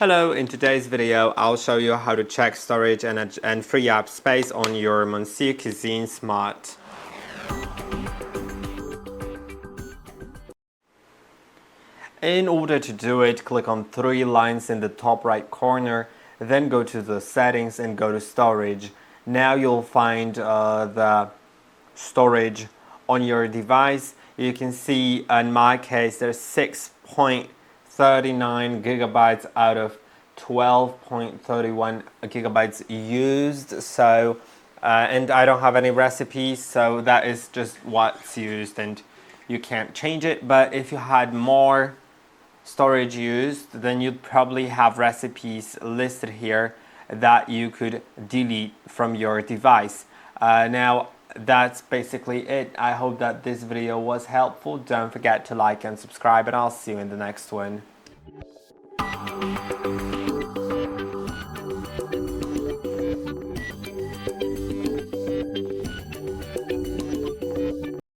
Hello, in today's video, I'll show you how to check storage and free up space on your Monsieur Cuisine Smart. In order to do it, click on three lines in the top right corner, then go to the settings and go to storage. Now you'll find the storage on your device. You can see in my case there's 6.39 gigabytes out of 12.31 gigabytes used. So and I don't have any recipes, so that is just what's used and you can't change it. But if you had more storage used, then you'd probably have recipes listed here that you could delete from your device. Now that's basically it. I hope that this video was helpful. Don't forget to like and subscribe, and I'll see you in the next one.